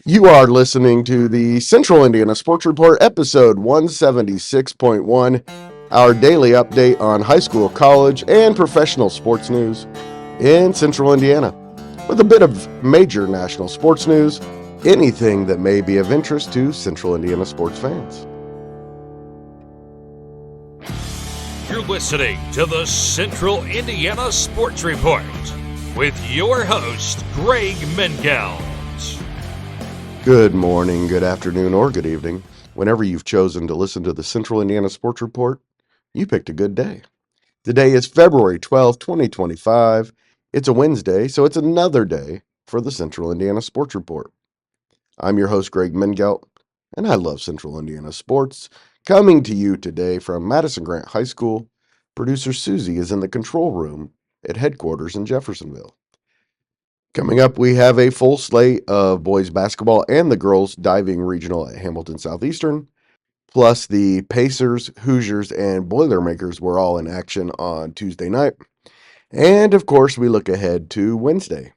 You are listening to the Central Indiana Sports Report, episode 176.1, our daily update on high school, college, and professional sports news in Central Indiana, with a bit of major national sports news, anything that may be of interest to Central Indiana sports fans. You're listening to the Central Indiana Sports Report with your host, Greg Mengelt. Good morning, good afternoon, or good evening. Whenever you've chosen to listen to the Central Indiana Sports Report, you picked a good day. Today is February 12th, 2025. It's a Wednesday, so it's another day for the Central Indiana Sports Report. I'm your host, Greg Mengelt, and I love Central Indiana sports. Coming to you today from Madison Grant High School, producer Susie is in the control room at headquarters in Jeffersonville. Coming up, we have a full slate of boys basketball and the girls diving regional at Hamilton Southeastern. Plus, the Pacers, Hoosiers, and Boilermakers were all in action on Tuesday night. And of course, we look ahead to Wednesday.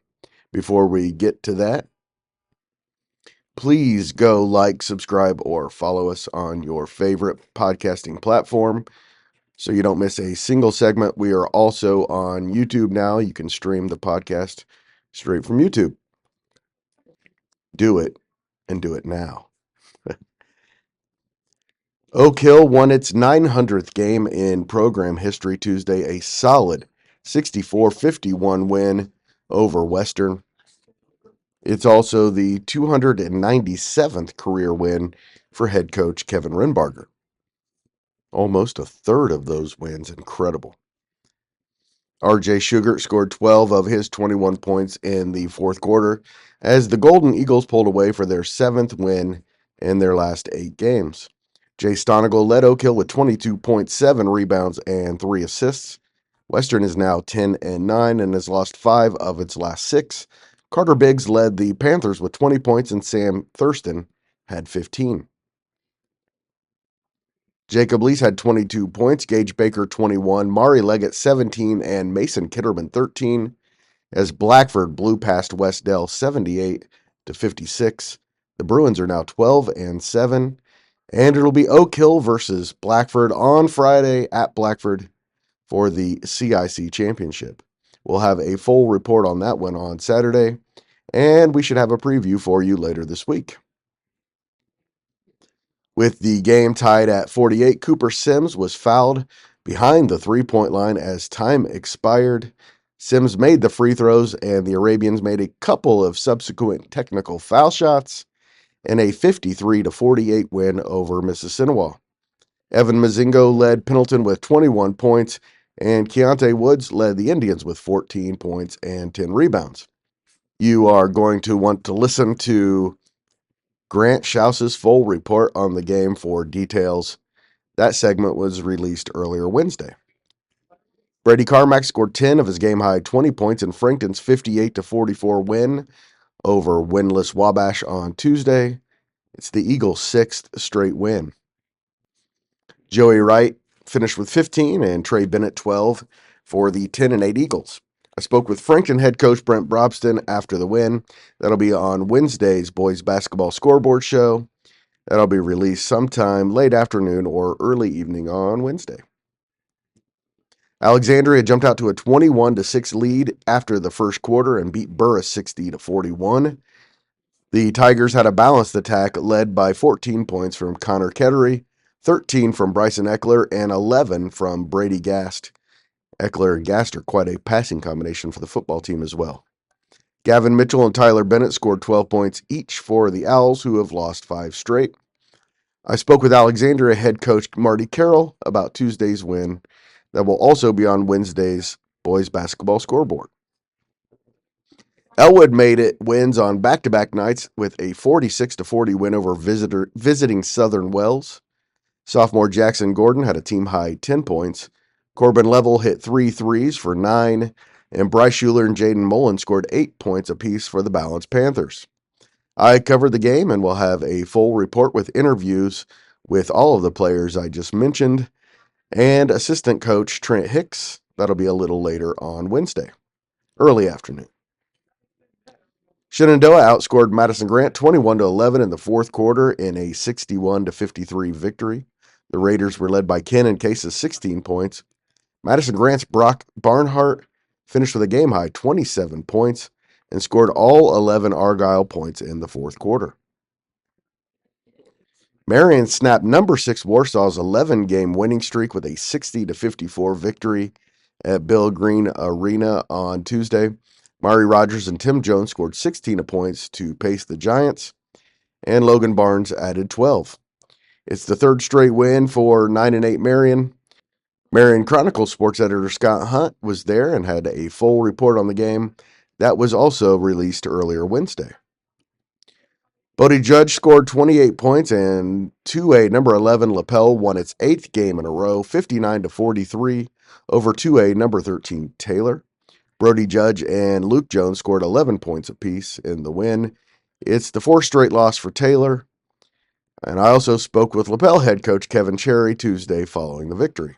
Before we get to that, please go like, subscribe, or follow us on your favorite podcasting platform so you don't miss a single segment. We are also on YouTube now. You can stream the podcast straight from YouTube. Do it, and do it now. Oak Hill won its 900th game in program history Tuesday, a solid 64-51 win over Western. It's also the 297th career win for head coach Kevin Renbarger. Almost a third of those wins. Incredible. RJ Sugar scored 12 of his 21 points in the fourth quarter as the Golden Eagles pulled away for their seventh win in their last 8 games. Jay Stonigal led Oak Hill with 22.7 rebounds and 3 assists. Western is now 10-9 and has lost 5 of its last 6. Carter Biggs led the Panthers with 20 points and Sam Thurston had 15. Jacob Lees had 22 points, Gage Baker 21, Mari Leggett 17, and Mason Kitterman 13, as Blackford blew past Westdale 78-56. The Bruins are now 12-7, and it'll be Oak Hill versus Blackford on Friday at Blackford for the CIC Championship. We'll have a full report on that one on Saturday, and we should have a preview for you later this week. With the game tied at 48, Cooper Sims was fouled behind the three-point line as time expired. Sims made the free throws, and the Arabians made a couple of subsequent technical foul shots in a 53-48 win over Mississinewa. Evan Mazingo led Pendleton with 21 points, and Keontae Woods led the Indians with 14 points and 10 rebounds. You are going to want to listen to Grant Schaus's full report on the game for details. That segment was released earlier Wednesday. Brady Carmack scored 10 of his game-high 20 points in Frankton's 58-44 win over winless Wabash on Tuesday. It's the Eagles' 6th straight win. Joey Wright finished with 15 and Trey Bennett 12 for the 10-8 Eagles. I spoke with Frankton head coach Brent Brobston after the win. That'll be on Wednesday's boys basketball scoreboard show. That'll be released sometime late afternoon or early evening on Wednesday. Alexandria jumped out to a 21-6 lead after the first quarter and beat Burris 60-41. The Tigers had a balanced attack led by 14 points from Connor Kettery, 13 from Bryson Eckler, and 11 from Brady Gast. Eckler and Gast are quite a passing combination for the football team as well. Gavin Mitchell and Tyler Bennett scored 12 points each for the Owls, who have lost 5 straight. I spoke with Alexandria head coach Marty Carroll about Tuesday's win that will also be on Wednesday's boys basketball scoreboard. Elwood made it wins on back-to-back nights with a 46-40 win over visiting Southern Wells. Sophomore Jackson Gordon had a team-high 10 points. Corbin Level hit 3 threes for 9, and Bryce Schuler and Jaden Mullen scored 8 points apiece for the balanced Panthers. I covered the game and will have a full report with interviews with all of the players I just mentioned and assistant coach Trent Hicks. That'll be a little later on Wednesday, early afternoon. Shenandoah outscored Madison Grant 21-11 in the fourth quarter in a 61-53 victory. The Raiders were led by Ken and Case's 16 points. Madison Grant's Brock Barnhart finished with a game-high 27 points and scored all 11 Argyle points in the fourth quarter. Marion snapped number 6 Warsaw's 11-game winning streak with a 60-54 victory at Bill Green Arena on Tuesday. Mari Rogers and Tim Jones scored 16 points to pace the Giants, and Logan Barnes added 12. It's the third straight win for 9-8 Marion. Marion Chronicle sports editor Scott Hunt was there and had a full report on the game that was also released earlier Wednesday. Bodie Judge scored 28 points, and 2A number 11 Lapel won its 8th game in a row, 59-43 over 2A number 13 Taylor. Brody Judge and Luke Jones scored 11 points apiece in the win. It's the 4th straight loss for Taylor. And I also spoke with Lapel head coach Kevin Cherry Tuesday following the victory.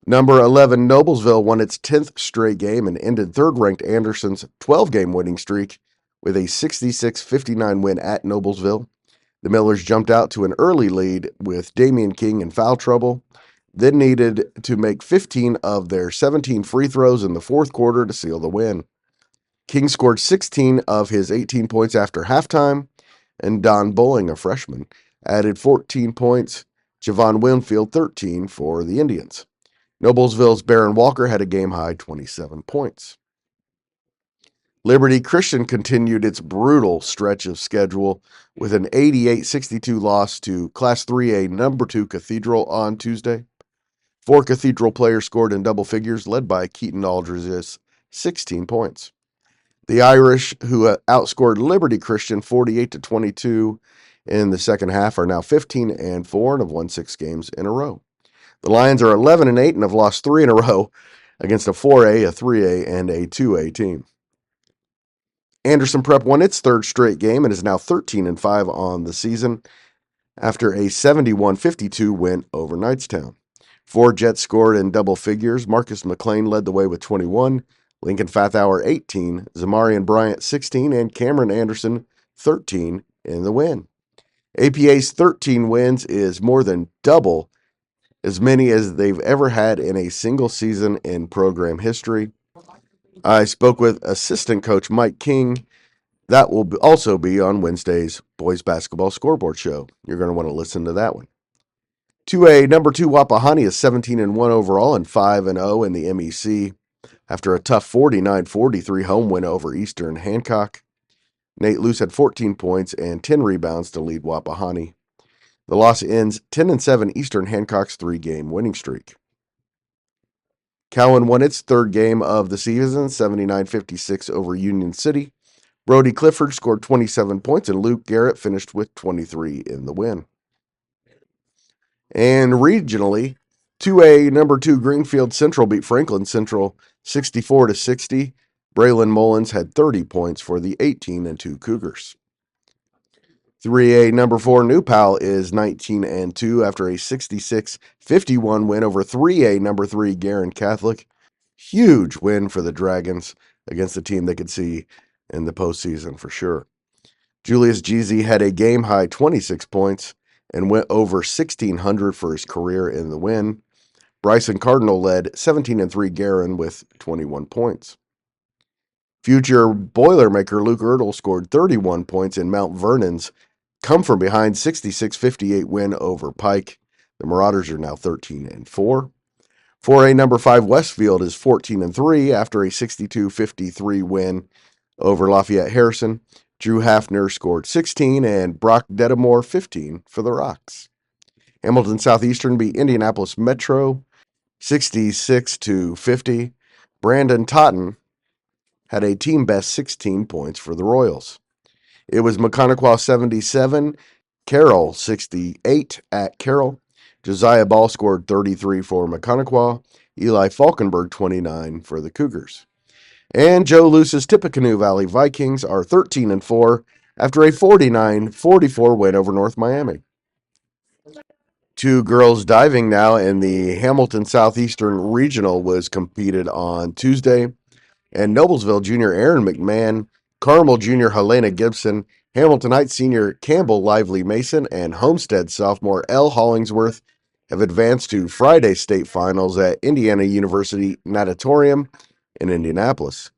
Number 11 Noblesville won its 10th straight game and ended third-ranked Anderson's 12-game winning streak with a 66-59 win at Noblesville. The Millers jumped out to an early lead with Damian King in foul trouble, then needed to make 15 of their 17 free throws in the fourth quarter to seal the win. King scored 16 of his 18 points after halftime, and Don Bowling, a freshman, added 14 points. Javon Winfield, 13 for the Indians. Noblesville's Barron Walker had a game-high 27 points. Liberty Christian continued its brutal stretch of schedule with an 88-62 loss to Class 3A number 2 Cathedral on Tuesday. 4 Cathedral players scored in double figures, led by Keaton Aldridge's 16 points. The Irish, who outscored Liberty Christian 48-22 in the second half, are now 15-4 and have won 6 games in a row. The Lions are 11-8 and have lost 3 in a row against a 4A, a 3A, and a 2A team. Anderson Prep won its 3rd straight game and is now 13-5 on the season after a 71-52 win over Knightstown. 4 Jets scored in double figures. Marcus McLean led the way with 21, Lincoln Fathauer 18, Zamarian Bryant 16, and Cameron Anderson 13 in the win. APA's 13 wins is more than double as many as they've ever had in a single season in program history. I spoke with assistant coach Mike King. That will also be on Wednesday's Boys Basketball Scoreboard Show. You're going to want to listen to that one. 2A number 2 Wapahani is 17-1 overall and 5-0 in the MEC after a tough 49-43 home win over Eastern Hancock. Nate Luce had 14 points and 10 rebounds to lead Wapahani. The loss ends 10-7 Eastern Hancock's 3-game winning streak. Cowan won its 3rd game of the season, 79-56 over Union City. Brody Clifford scored 27 points, and Luke Garrett finished with 23 in the win. And regionally, 2A number 2 Greenfield Central beat Franklin Central 64-60. Braylon Mullins had 30 points for the 18-2 Cougars. 3A number 4 New Pal is 19-2 after a 66-51 win over 3A number 3 Guerin Catholic. Huge win for the Dragons against a team they could see in the postseason for sure. Julius Jeezy had a game-high 26 points and went over 1,600 for his career in the win. Bryson Cardinal led 17-3 Guerin with 21 points. Future Boilermaker Luke Ertl scored 31 points in Mount Vernon's come-from-behind 66-58 win over Pike. The Marauders are now 13-4. 4A number 5 Westfield is 14-3 after a 62-53 win over Lafayette Harrison. Drew Hafner scored 16 and Brock Dedamore 15 for the Rocks. Hamilton Southeastern beat Indianapolis Metro 66-50. Brandon Totten had a team-best 16 points for the Royals. It was Mechaniqua 77, Carroll 68 at Carroll. Josiah Ball scored 33 for Mechaniqua. Eli Falkenberg 29 for the Cougars. And Joe Luce's Tippecanoe Valley Vikings are 13-4 after a 49-44 win over North Miami. 2 girls diving now in the Hamilton Southeastern Regional was competed on Tuesday. And Noblesville Junior Aaron McMahon, Carmel Junior Helena Gibson, Hamilton Heights Senior Campbell Lively Mason, and Homestead sophomore L. Hollingsworth have advanced to Friday state finals at Indiana University Natatorium in Indianapolis.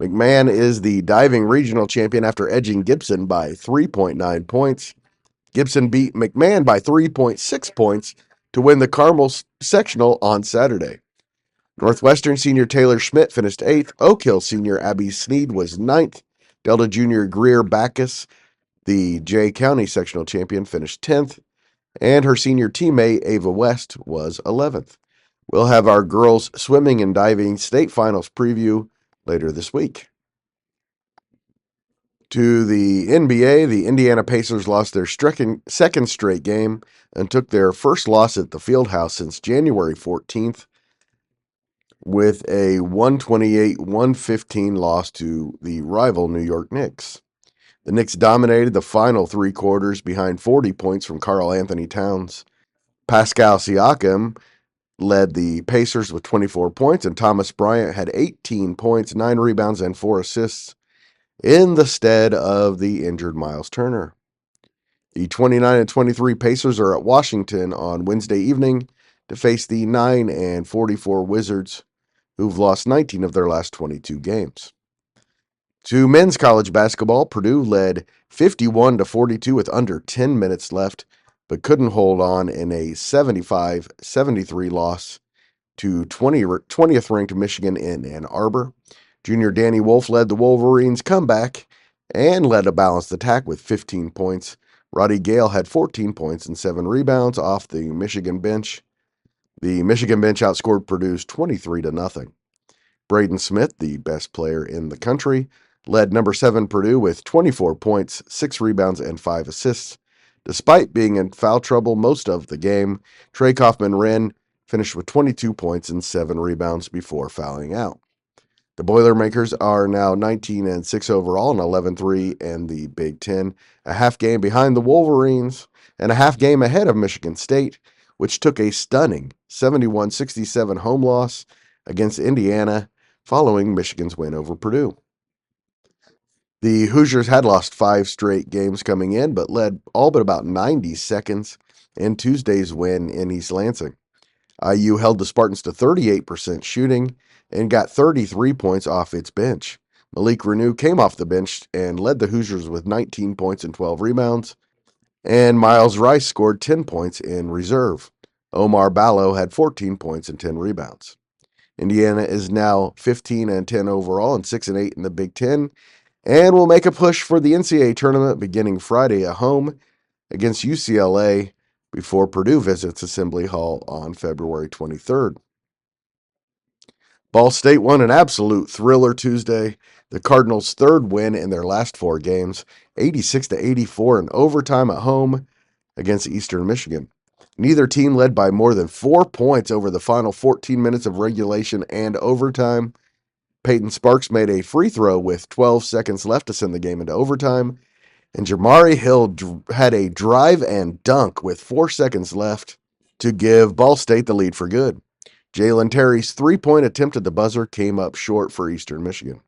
McMahon is the diving regional champion after edging Gibson by 3.9 points. Gibson beat McMahon by 3.6 points to win the Carmel sectional on Saturday. Northwestern senior Taylor Schmidt finished 8th. Oak Hill senior Abby Sneed was 9th. Delta junior Greer Backus, the Jay County sectional champion, finished 10th. And her senior teammate, Ava West, was 11th. We'll have our girls swimming and diving state finals preview later this week. To the NBA, the Indiana Pacers lost their second straight game and took their first loss at the Fieldhouse since January 14th with a 128-115 loss to the rival New York Knicks. The Knicks dominated the final three quarters behind 40 points from Karl Anthony Towns. Pascal Siakam led the Pacers with 24 points, and Thomas Bryant had 18 points, 9 rebounds, and 4 assists in the stead of the injured Miles Turner. The 29-23 Pacers are at Washington on Wednesday evening to face the 9-44 Wizards, who've lost 19 of their last 22 games. To men's college basketball, Purdue led 51-42 with under 10 minutes left, but couldn't hold on in a 75-73 loss to 20th-ranked Michigan in Ann Arbor. Junior Danny Wolf led the Wolverines' comeback and led a balanced attack with 15 points. Roddy Gale had 14 points and 7 rebounds off the Michigan bench. The Michigan bench outscored Purdue's 23-0. Braden Smith, the best player in the country, led number 7 Purdue with 24 points, 6 rebounds, and 5 assists. Despite being in foul trouble most of the game, Trey Kaufman-Wren finished with 22 points and 7 rebounds before fouling out. The Boilermakers are now 19-6 overall and 11-3 in the Big Ten, a half game behind the Wolverines and a half game ahead of Michigan State, which took a stunning 71-67 home loss against Indiana following Michigan's win over Purdue. The Hoosiers had lost 5 straight games coming in, but led all but about 90 seconds in Tuesday's win in East Lansing. IU held the Spartans to 38% shooting and got 33 points off its bench. Malik Renew came off the bench and led the Hoosiers with 19 points and 12 rebounds, and Miles Rice scored 10 points in reserve. Omar Ballo had 14 points and 10 rebounds. Indiana is now 15-10 overall and 6-8 in the Big Ten, and will make a push for the NCAA tournament beginning Friday at home against UCLA before Purdue visits Assembly Hall on February 23rd. Ball State won an absolute thriller Tuesday. The Cardinals' third win in their last 4 games, 86-84 in overtime at home against Eastern Michigan. Neither team led by more than 4 points over the final 14 minutes of regulation and overtime. Peyton Sparks made a free throw with 12 seconds left to send the game into overtime, and Jamari Hill had a drive and dunk with 4 seconds left to give Ball State the lead for good. Jalen Terry's 3-point attempt at the buzzer came up short for Eastern Michigan.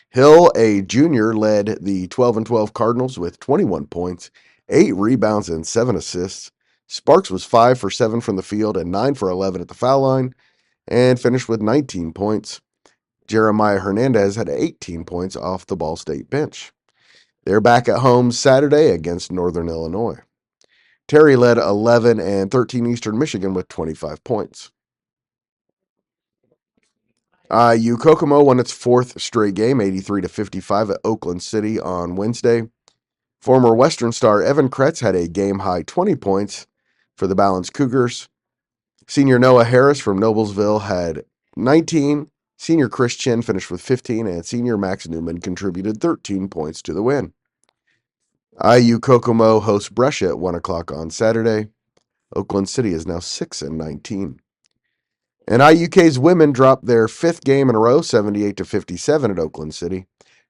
Hill, a junior, led the 12-12 Cardinals with 21 points, 8 rebounds, and 7 assists. Sparks was 5 for 7 from the field and 9 for 11 at the foul line, and finished with 19 points. Jeremiah Hernandez had 18 points off the Ball State bench. They're back at home Saturday against Northern Illinois. Terry led 11 and 13 Eastern Michigan with 25 points. Kokomo won its 4th straight game, 83-55 at Oakland City on Wednesday. Former Western star Evan Kretz had a game-high 20 points for the Balanced Cougars. Senior Noah Harris from Noblesville had 19. Senior Chris Chin finished with 15, and senior Max Newman contributed 13 points to the win. Kokomo hosts Brescia at 1 o'clock on Saturday. Oakland City is now 6-19. And IUK's women dropped their 5th game in a row, 78-57 at Oakland City.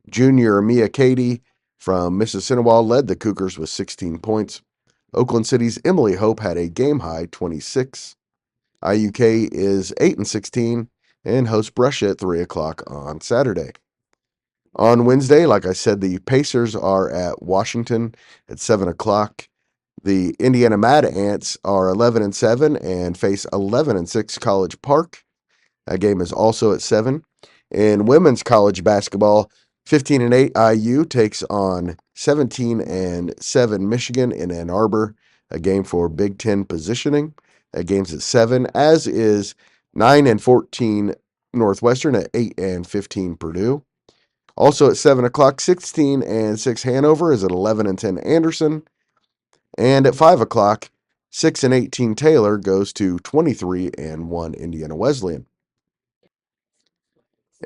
Junior Mia Cady from Mississinawa led the Cougars with 16 points. Oakland City's Emily Hope had a game-high 26. IUK is 8-16. and host Brescia at 3 o'clock on Saturday. On Wednesday, like I said, the Pacers are at Washington at 7 o'clock. The Indiana Mad Ants are 11-7 and face 11-6 College Park. That game is also at 7. In women's college basketball, 15-8 IU takes on 17-7 Michigan in Ann Arbor, a game for Big Ten positioning. That game's at 7, as is 9-14 Northwestern at 8-15 Purdue. Also at 7 o'clock, 16-6 Hanover is at 11-10 Anderson. And at 5 o'clock, 6-18 Taylor goes to 23-1 Indiana Wesleyan.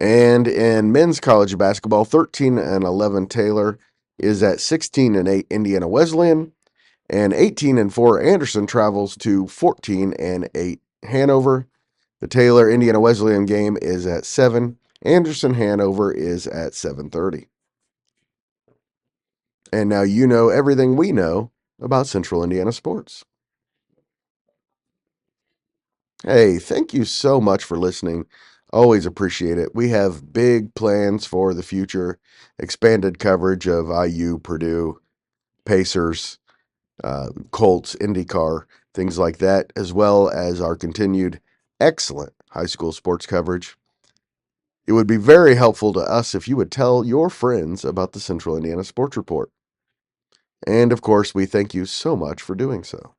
And in men's college basketball, 13-11 Taylor is at 16-8 Indiana Wesleyan. And 18-4 Anderson travels to 14-8 Hanover. The Taylor Indiana Wesleyan game is at 7. Anderson Hanover is at 7:30. And now you know everything we know about Central Indiana sports. Hey, thank you so much for listening. Always appreciate it. We have big plans for the future, expanded coverage of IU, Purdue, Pacers, Colts, IndyCar, things like that, as well as our continued excellent high school sports coverage. It would be very helpful to us if you would tell your friends about the Central Indiana Sports Report. And of course, we thank you so much for doing so.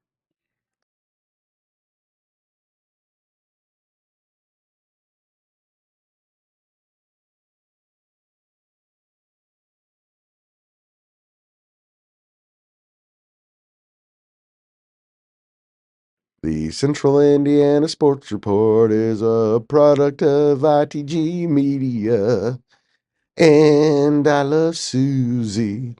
The Central Indiana Sports Report is a product of ITG Media, and I love Susie.